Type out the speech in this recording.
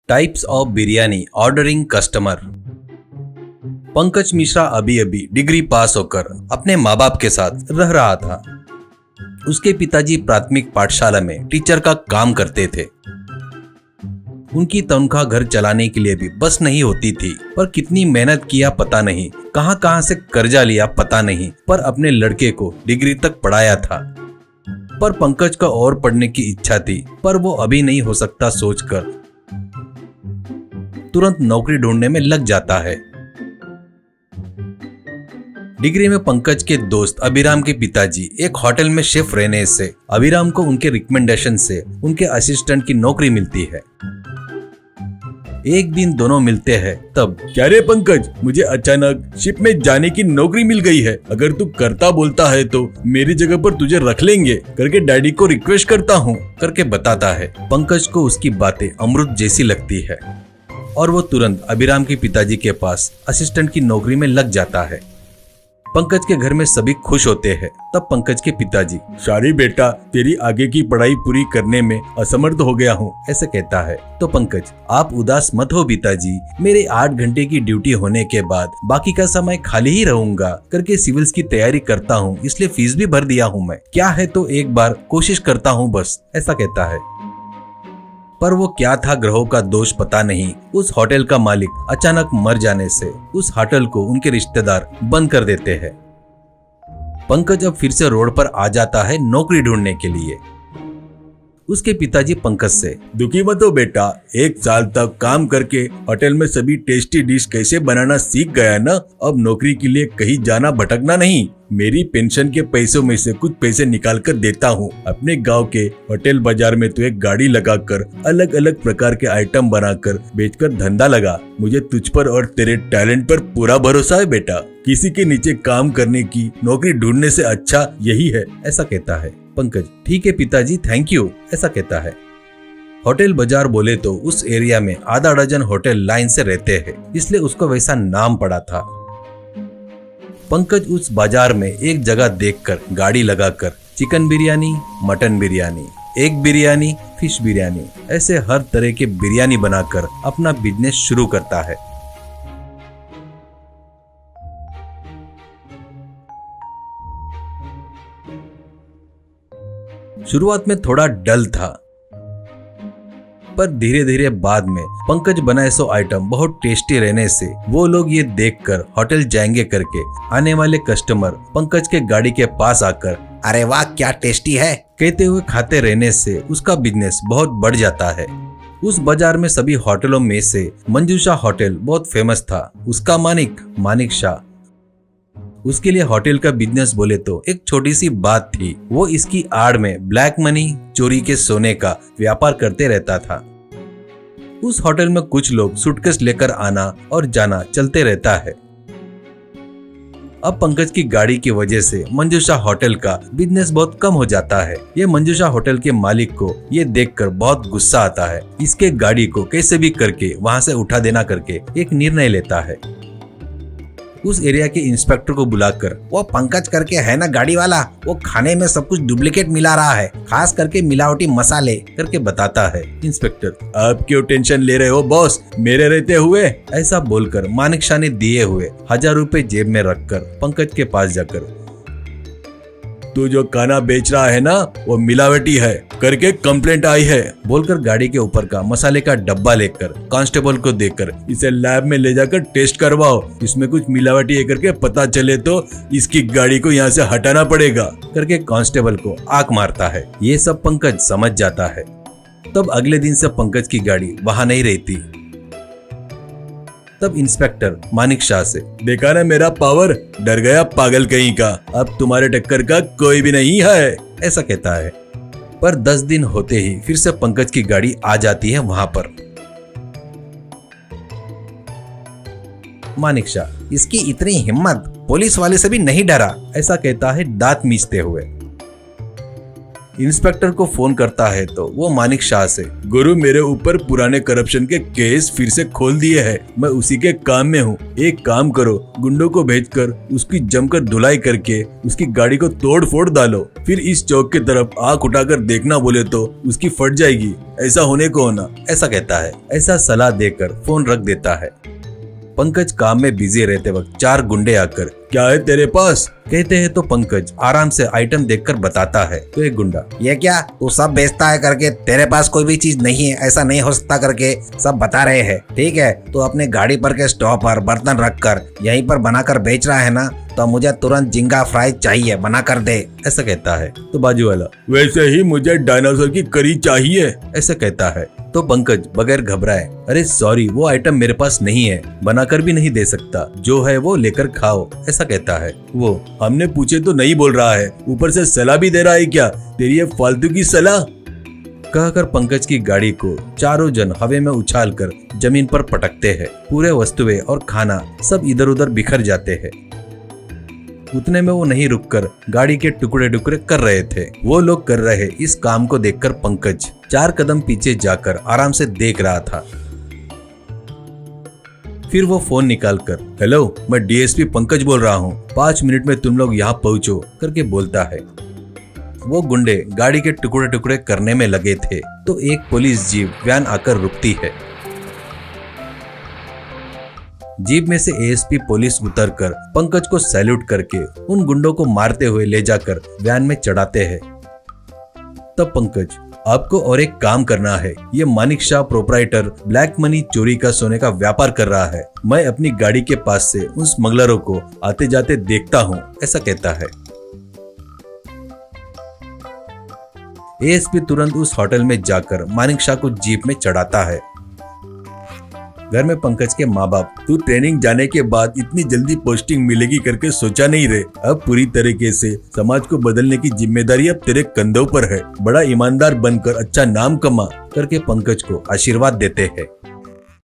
Types of biryani ordering customer. Pankaj Mishra अभी अभी degree पास होकर अपने माँ बाप के साथ रह रहा था। उसके पिताजी प्राथमिक पाठशाला में टीचर का काम करते थे। उनकी तनख्वाह घर चलाने के लिए भी बस नहीं होती थी, पर कितनी मेहनत किया पता नहीं, कहां से कर्जा लिया पता नहीं, पर अपने लड़के को डिग्री तक पढ़ाया था। पर पंकज का और पढ़ने की इच्छा थी, पर वो अभी नहीं हो सकता सोचकर तुरंत नौकरी ढूंढने में लग जाता है। डिग्री में पंकज के दोस्त अभिराम के पिताजी एक होटल में शेफ रहने से अभिराम को उनके रिकमेंडेशन से उनके असिस्टेंट की नौकरी मिलती है। एक दिन दोनों मिलते हैं तब, क्या रे पंकज, मुझे अचानक शिप में जाने की नौकरी मिल गई है। अगर तू करता बोलता है तो मेरी जगह पर तुझे रख लेंगे करके डैडी को रिक्वेस्ट करता हूँ करके बताता है। पंकज को उसकी बातें अमृत जैसी लगती है और वो तुरंत अभिराम के पिताजी के पास असिस्टेंट की नौकरी में लग जाता है। पंकज के घर में सभी खुश होते हैं। तब पंकज के पिताजी, सॉरी बेटा, तेरी आगे की पढ़ाई पूरी करने में असमर्थ हो गया हूँ, ऐसे कहता है। तो पंकज, आप उदास मत हो पिताजी, मेरे 8 घंटे की ड्यूटी होने के बाद बाकी का समय खाली ही रहूंगा करके सिविल्स की तैयारी करता हूँ, इसलिए फीस भी भर दिया हूँ मैं। क्या है तो एक बार कोशिश करता हूँ बस, ऐसा कहता है। पर वो क्या था ग्रहों का दोष पता नहीं, उस होटल का मालिक अचानक मर जाने से उस होटल को उनके रिश्तेदार बंद कर देते हैं। पंकज अब फिर से रोड पर आ जाता है नौकरी ढूंढने के लिए। उसके पिताजी पंकज से, दुखी मत हो बेटा, 1 साल तक काम करके होटल में सभी टेस्टी डिश कैसे बनाना सीख गया ना, अब नौकरी के लिए कहीं जाना भटकना नहीं। मेरी पेंशन के पैसों में से कुछ पैसे निकाल कर देता हूँ। अपने गांव के होटल बाजार में तो एक गाड़ी लगाकर अलग अलग प्रकार के आइटम बनाकर बेचकर धंधा लगा। मुझे तुझ पर और तेरे टैलेंट पर पूरा भरोसा है बेटा। किसी के नीचे काम करने की नौकरी ढूंढने से अच्छा यही है, ऐसा कहता है। पंकज, ठीक है पिताजी, थैंक यू, ऐसा कहता है। होटल बाजार बोले तो उस एरिया में आधा डजन होटल लाइन से रहते हैं, इसलिए उसको वैसा नाम पड़ा था। पंकज उस बाजार में एक जगह देखकर गाड़ी लगाकर chicken biryani, mutton biryani, egg biryani, fish biryani, ऐसे हर तरह के बिरयानी बनाकर अपना बिजनेस शुरू करता है। शुरुआत में थोड़ा डल था, पर धीरे धीरे बाद में पंकज बनाए सो आइटम बहुत टेस्टी रहने से वो लोग ये देखकर होटल जाएंगे करके आने वाले कस्टमर पंकज के गाड़ी के पास आकर, अरे वाह क्या टेस्टी है, कहते हुए खाते रहने से उसका बिजनेस बहुत बढ़ जाता है। उस बाजार में सभी होटलों में से मंजूषा होटल बहुत फेमस था। उसका मानिक शाह, उसके लिए होटल का बिजनेस बोले तो एक छोटी सी बात थी। वो इसकी आड़ में ब्लैक मनी, चोरी के सोने का व्यापार करते रहता था। उस होटल में कुछ लोग सूटकेस लेकर आना और जाना चलते रहता है। अब पंकज की गाड़ी की वजह से मंजूषा होटल का बिजनेस बहुत कम हो जाता है। ये मंजूषा होटल के मालिक को ये देखकर बहुत गुस्सा आता है। इसके गाड़ी को कैसे भी करके वहां से उठा देना करके एक निर्णय लेता है। उस एरिया के इंस्पेक्टर को बुलाकर, वो पंकज करके है ना गाड़ी वाला, वो खाने में सब कुछ डुप्लीकेट मिला रहा है, खास करके मिलावटी मसाले, करके बताता है। इंस्पेक्टर, आप क्यों टेंशन ले रहे हो बॉस, मेरे रहते हुए, ऐसा बोलकर मानिक शाह ने दिए हुए 1000 रुपए जेब में रखकर पंकज के पास जाकर, तू जो खाना बेच रहा है ना वो मिलावटी है करके कंप्लेंट आई है, बोलकर गाड़ी के ऊपर का मसाले का डब्बा लेकर कांस्टेबल को देकर, इसे लैब में ले जाकर टेस्ट करवाओ, इसमें कुछ मिलावटी है करके पता चले तो इसकी गाड़ी को यहाँ से हटाना पड़ेगा, करके कांस्टेबल को आंख मारता है। ये सब पंकज समझ जाता है। तब अगले दिन से पंकज की गाड़ी वहाँ नहीं रहती। तब इंस्पेक्टर मानिक शाह से, देखा ना मेरा पावर, डर गया पागल कहीं का, अब तुम्हारे टक्कर का कोई भी नहीं है, ऐसा कहता है। पर 10 दिन होते ही फिर से पंकज की गाड़ी आ जाती है वहां पर। मानिक शाह, इसकी इतनी हिम्मत, पुलिस वाले से भी नहीं डरा, ऐसा कहता है दांत मीचते हुए। इंस्पेक्टर को फोन करता है तो वो मानिक शाह से, गुरु मेरे ऊपर पुराने करप्शन के केस फिर से खोल दिए हैं, मैं उसी के काम में हूँ। एक काम करो, गुंडों को भेजकर उसकी जमकर धुलाई करके उसकी गाड़ी को तोड़ फोड़ डालो, फिर इस चौक की तरफ आंख उठाकर देखना बोले तो उसकी फट जाएगी, ऐसा होने को होना। ऐसा कहता है। ऐसा सलाह देकर फोन रख देता है। पंकज काम में बिजी रहते वक्त 4 गुंडे आकर, क्या है तेरे पास, कहते हैं तो पंकज आराम से आइटम देखकर बताता है। तो एक गुंडा, ये क्या तू सब बेचता है करके तेरे पास कोई भी चीज नहीं है, ऐसा नहीं हो सकता करके सब बता रहे हैं। ठीक है, तो अपने गाड़ी पर के स्टॉप पर बर्तन रखकर यहीं पर बनाकर बेच रहा है ना, तो मुझे तुरंत झींगा फ्राई चाहिए, बना कर दे। ऐसा कहता है। तो बाजू वाला, वैसे ही मुझे डायनासोर की करी चाहिए, ऐसा कहता है। तो पंकज बगैर घबराए, अरे सॉरी वो आइटम मेरे पास नहीं है, बनाकर भी नहीं दे सकता, जो है वो लेकर खाओ, ऐसा कहता है। वो, हमने पूछे तो नहीं बोल रहा है, ऊपर से सलाह भी दे रहा है क्या, तेरी ये फालतू की सलाह। कहकर पंकज की गाड़ी को चारों जन हवा में उछालकर जमीन पर पटकते हैं। पूरे वस्तुएं और खाना सब इधर उधर बिखर जाते हैं। उतने में वो नहीं रुककर गाड़ी के टुकड़े टुकड़े कर रहे थे। वो लोग कर रहे इस काम को देखकर पंकज 4 कदम पीछे जाकर आराम से देख रहा था। फिर वो फोन निकालकर, हेलो, मैं डीएसपी पंकज बोल रहा हूँ, 5 मिनट में तुम लोग यहाँ पहुँचो करके बोलता है। वो गुंडे गाड़ी के टुकड़े टुकड़े करने में लगे थे तो एक पुलिस जीप वैन आकर रुकती है। जीप में से एएसपी पुलिस उतरकर पंकज को सैल्यूट करके उन गुंडों को मारते हुए ले जाकर वैन में चढ़ाते हैं। तब पंकज, आपको और एक काम करना है, ये Manik Shah proprietor black money चोरी का सोने का व्यापार कर रहा है, मैं अपनी गाड़ी के पास से उन स्मगलरों को आते जाते देखता हूँ, ऐसा कहता है। एएसपी तुरंत उस होटल में जाकर मानिक शाह को जीप में चढ़ाता है। घर में पंकज के माँ बाप, तू ट्रेनिंग जाने के बाद इतनी जल्दी पोस्टिंग मिलेगी करके सोचा नहीं रहे, अब पूरी तरीके से समाज को बदलने की जिम्मेदारी अब तेरे कंधों पर है, बड़ा ईमानदार बनकर अच्छा नाम कमा करके पंकज को आशीर्वाद देते हैं।